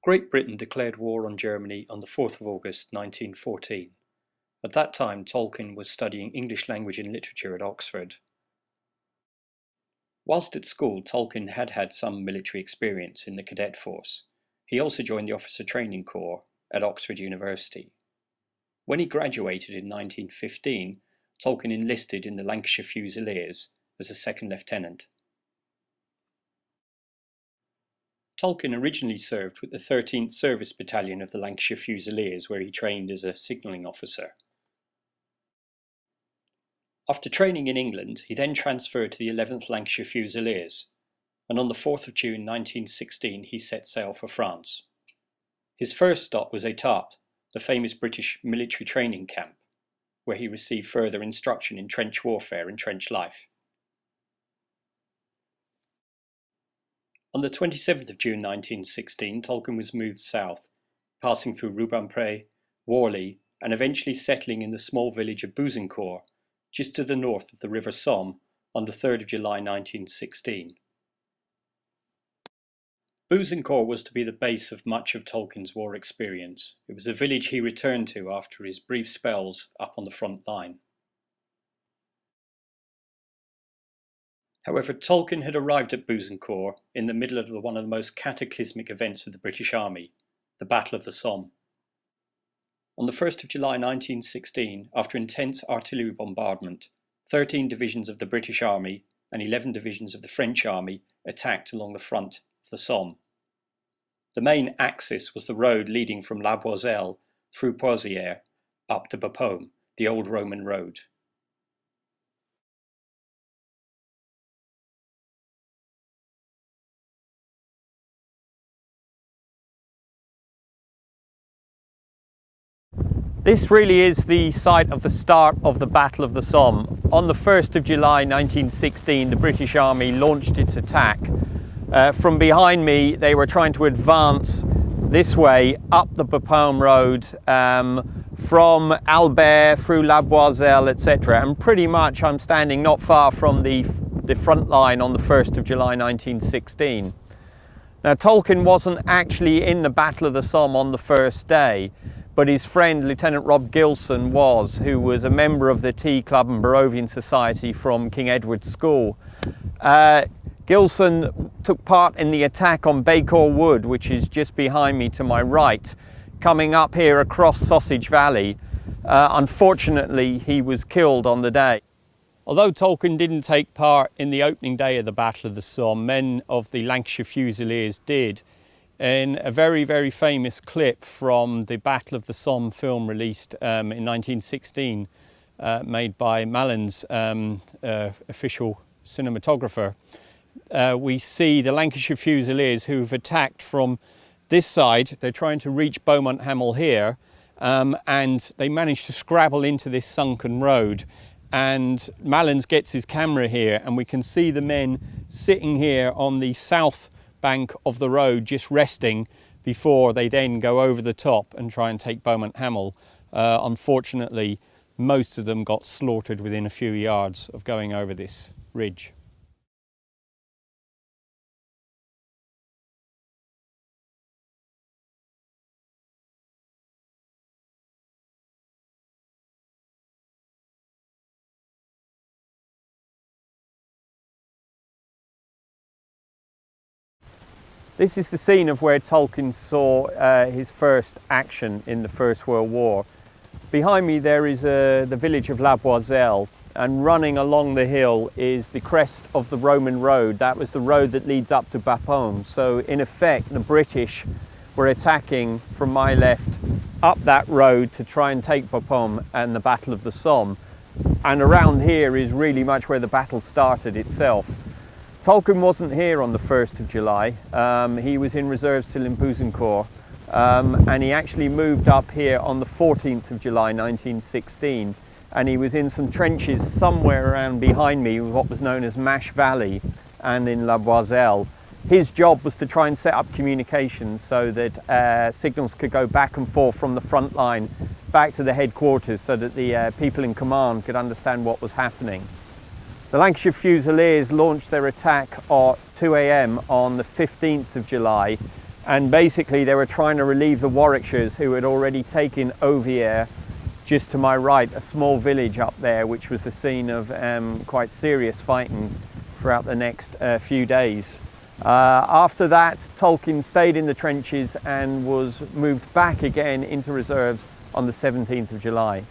Great Britain declared war on Germany on the 4th of August 1914. At that time, Tolkien was studying English language and literature at Oxford. Whilst at school, Tolkien had had some military experience in the cadet force. He also joined the Officer Training Corps at Oxford University. When he graduated in 1915, Tolkien enlisted in the Lancashire Fusiliers as a second lieutenant. Tolkien originally served with the 13th Service Battalion of the Lancashire Fusiliers, where he trained as a signalling officer. After training in England, he then transferred to the 11th Lancashire Fusiliers, and on the 4th of June 1916 he set sail for France. His first stop was Étampes, the famous British military training camp, where he received further instruction in trench warfare and trench life. On the 27th of June 1916, Tolkien was moved south, passing through Rubempré, Worley, and eventually settling in the small village of Bouzencourt, just to the north of the River Somme, on the 3rd of July 1916. Bouzencourt was to be the base of much of Tolkien's war experience. It was a village he returned to after his brief spells up on the front line. However, Tolkien had arrived at Bouzencourt in the middle of one of the most cataclysmic events of the British Army, the Battle of the Somme. On the 1st of July 1916, after intense artillery bombardment, 13 divisions of the British Army and 11 divisions of the French Army attacked along the front of the Somme. The main axis was the road leading from La Boiselle through Poitiers up to Bapaume, the old Roman road. This really is the site of the start of the Battle of the Somme. On the 1st of July 1916, the British Army launched its attack. From behind me, they were trying to advance this way up the Bapaume road from Albert through La Boiselle, etc. And pretty much I'm standing not far from the front line on the 1st of July 1916. Now, Tolkien wasn't actually in the Battle of the Somme on the first day, but his friend Lieutenant Rob Gilson was, who was a member of the Tea Club and Barrovian Society from King Edward's School. Gilson took part in the attack on Bacourt Wood, which is just behind me to my right, coming up here across Sausage Valley. Unfortunately, he was killed on the day. Although Tolkien didn't take part in the opening day of the Battle of the Somme, men of the Lancashire Fusiliers did. In a very, very famous clip from the Battle of the Somme film released in 1916, made by Mallin's official cinematographer, we see the Lancashire Fusiliers who've attacked from this side. They're trying to reach Beaumont Hamel here, and they manage to scrabble into this sunken road. And Malins gets his camera here, and we can see the men sitting here on the south bank of the road just resting before they then go over the top and try and take Beaumont Hamel. Unfortunately, most of them got slaughtered within a few yards of going over this ridge. This is the scene of where Tolkien saw his first action in the First World War. Behind me there is the village of La Boiselle, and running along the hill is the crest of the Roman road. That was the road that leads up to Bapaume. So in effect, the British were attacking from my left up that road to try and take Bapaume and the Battle of the Somme. And around here is really much where the battle started itself. Tolkien wasn't here on the 1st of July. He was in reserve still in Bouzencourt, and he actually moved up here on the 14th of July 1916, and he was in some trenches somewhere around behind me, what was known as Mash Valley and in La Boiselle. His job was to try and set up communications so that signals could go back and forth from the front line back to the headquarters so that the people in command could understand what was happening. The Lancashire Fusiliers launched their attack at 2 a.m. on the 15th of July, And basically they were trying to relieve the Warwickshires, who had already taken Ovier, just to my right, a small village up there, which was the scene of quite serious fighting throughout the next few days. After that, Tolkien stayed in the trenches and was moved back again into reserves on the 17th of July.